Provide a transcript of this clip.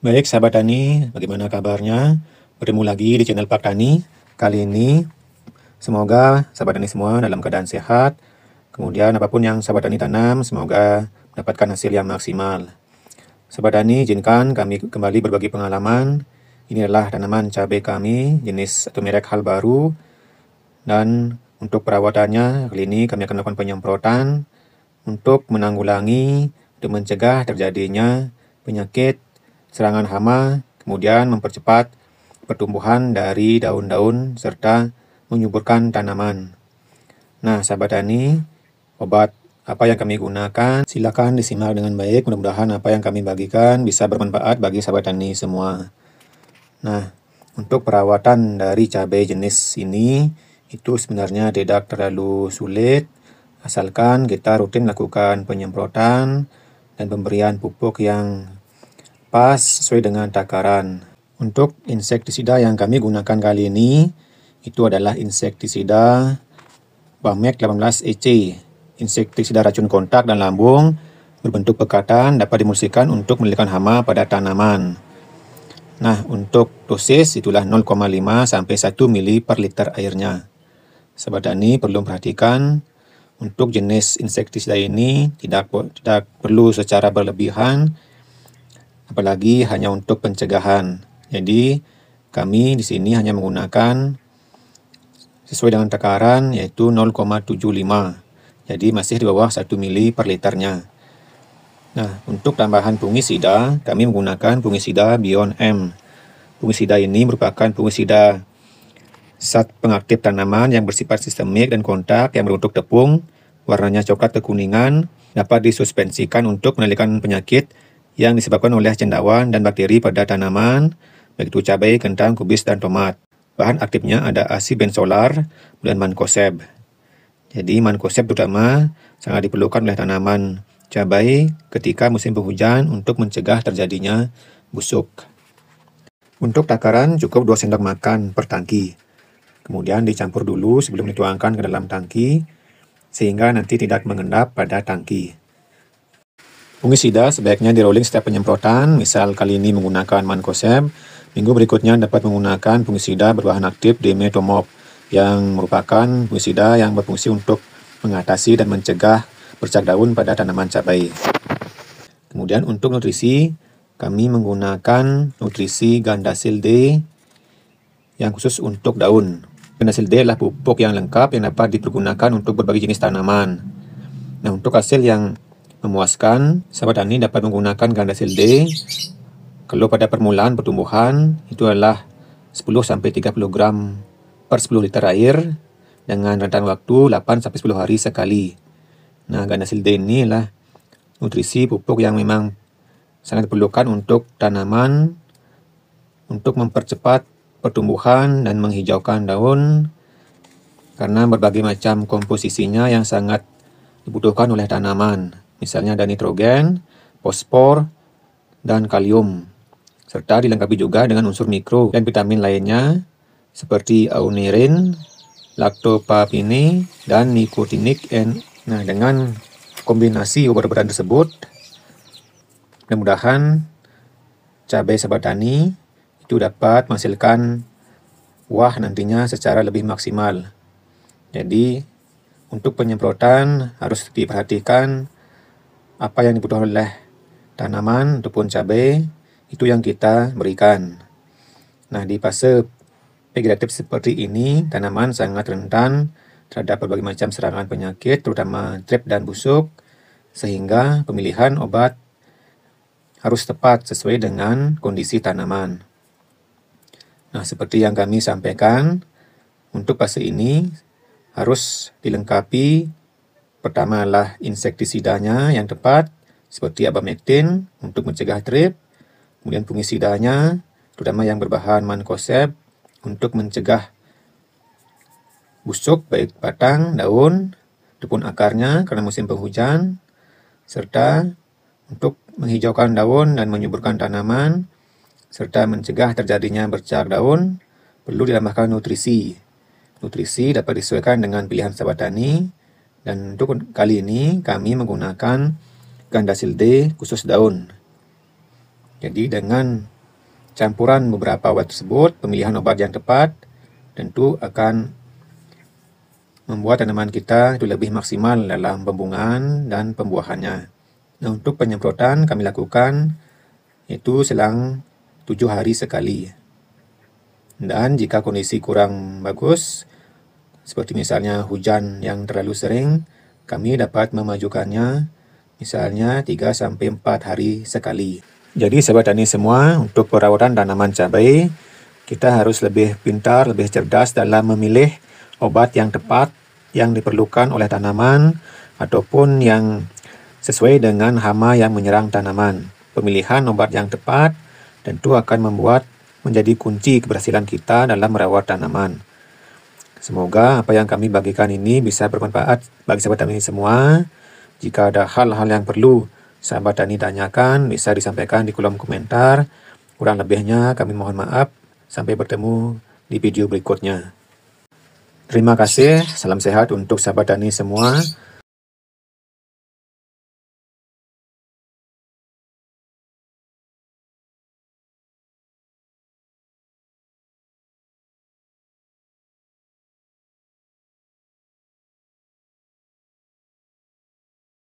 Baik sahabat tani, bagaimana kabarnya? Bertemu lagi di channel Pak Tani. Kali ini semoga sahabat tani semua dalam keadaan sehat. Kemudian apapun yang sahabat tani tanam, semoga mendapatkan hasil yang maksimal. Sahabat tani, izinkan kami kembali berbagi pengalaman. Ini adalah tanaman cabai kami, jenis atau merek hal baru. Dan untuk perawatannya, kali ini kami akan melakukan penyemprotan untuk menanggulangi dan mencegah terjadinya penyakit, serangan hama, kemudian mempercepat pertumbuhan dari daun-daun serta menyuburkan tanaman. Nah, sahabat tani, obat apa yang kami gunakan, silakan disimak dengan baik. Mudah-mudahan apa yang kami bagikan bisa bermanfaat bagi sahabat tani semua. Nah, untuk perawatan dari cabai jenis ini itu sebenarnya tidak terlalu sulit, asalkan kita rutin lakukan penyemprotan dan pemberian pupuk yang pas sesuai dengan takaran. Untuk insektisida yang kami gunakan kali ini itu adalah insektisida Bamek 18 EC. Insektisida racun kontak dan lambung berbentuk pekatan dapat dimulsikan untuk menghilangkan hama pada tanaman. Nah, untuk dosis itulah 0,5 sampai 1 mili per liter airnya. Sahabat tani perlu perhatikan untuk jenis insektisida ini tidak perlu secara berlebihan, apalagi hanya untuk pencegahan. Jadi kami di sini hanya menggunakan sesuai dengan takaran yaitu 0,75. Jadi masih di bawah 1 mili per liternya. Nah, untuk tambahan fungisida, kami menggunakan fungisida Beyond M. Fungisida ini merupakan fungisida zat pengaktif tanaman yang bersifat sistemik dan kontak yang berbentuk tepung, warnanya coklat kekuningan, dapat disuspensikan untuk mengendalikan penyakit yang disebabkan oleh cendawan dan bakteri pada tanaman, baik itu cabai, kentang, kubis, dan tomat. Bahan aktifnya ada asibenzolar dan mancozeb. Jadi mancozeb terutama sangat diperlukan oleh tanaman cabai ketika musim penghujan untuk mencegah terjadinya busuk. Untuk takaran cukup 2 sendok makan per tangki. Kemudian dicampur dulu sebelum dituangkan ke dalam tangki sehingga nanti tidak mengendap pada tangki. Fungisida sebaiknya di rolling setiap penyemprotan, misal kali ini menggunakan mancozeb, minggu berikutnya dapat menggunakan fungisida berbahan aktif Dimetomop yang merupakan fungisida yang berfungsi untuk mengatasi dan mencegah bercak daun pada tanaman cabai. Kemudian untuk nutrisi, kami menggunakan nutrisi Gandasil D yang khusus untuk daun. Gandasil D adalah pupuk yang lengkap yang dapat dipergunakan untuk berbagai jenis tanaman. Nah, untuk hasil yang memuaskan, sahabat tani dapat menggunakan Gandasil D kalau pada permulaan pertumbuhan itu adalah 10-30 gram per 10 liter air dengan rentan waktu 8-10 hari sekali. Nah, Gandasil D ini adalah nutrisi pupuk yang memang sangat diperlukan untuk tanaman untuk mempercepat pertumbuhan dan menghijaukan daun karena berbagai macam komposisinya yang sangat dibutuhkan oleh tanaman. Misalnya ada nitrogen, fosfor, dan kalium. Serta dilengkapi juga dengan unsur mikro dan vitamin lainnya seperti aunirin, laktopapine, dan nikotinik N. Nah, dengan kombinasi obat-obatan tersebut, mudah-mudahan cabai sahabat tani itu dapat menghasilkan buah nantinya secara lebih maksimal. Jadi, untuk penyemprotan harus diperhatikan apa yang dibutuhkan oleh tanaman ataupun cabai, itu yang kita berikan. Nah, di fase vegetatif seperti ini, tanaman sangat rentan terhadap berbagai macam serangan penyakit, terutama trip dan busuk, sehingga pemilihan obat harus tepat sesuai dengan kondisi tanaman. Nah, seperti yang kami sampaikan, untuk fase ini harus dilengkapi pertama adalah insektisidanya yang tepat, seperti abamectin untuk mencegah trip, kemudian fungisidanya, terutama yang berbahan mancozeb untuk mencegah busuk baik batang, daun, ataupun akarnya karena musim penghujan, serta untuk menghijaukan daun dan menyuburkan tanaman, serta mencegah terjadinya bercak daun, perlu ditambahkan nutrisi. Nutrisi dapat disesuaikan dengan pilihan sahabat tani, dan untuk kali ini kami menggunakan Gandasil D khusus daun. Jadi dengan campuran beberapa obat tersebut, pemilihan obat yang tepat, tentu akan membuat tanaman kita itu lebih maksimal dalam pembungaan dan pembuahannya. Nah, untuk penyemprotan kami lakukan itu selang 7 hari sekali. Dan jika kondisi kurang bagus, seperti misalnya hujan yang terlalu sering, kami dapat memajukannya misalnya 3-4 hari sekali. Jadi sahabat tani semua, untuk perawatan tanaman cabai, kita harus lebih pintar, lebih cerdas dalam memilih obat yang tepat yang diperlukan oleh tanaman ataupun yang sesuai dengan hama yang menyerang tanaman. Pemilihan obat yang tepat tentu akan membuat menjadi kunci keberhasilan kita dalam merawat tanaman. Semoga apa yang kami bagikan ini bisa bermanfaat bagi sahabat tani semua. Jika ada hal-hal yang perlu sahabat tani tanyakan, bisa disampaikan di kolom komentar. Kurang lebihnya kami mohon maaf. Sampai bertemu di video berikutnya. Terima kasih, salam sehat untuk sahabat tani semua.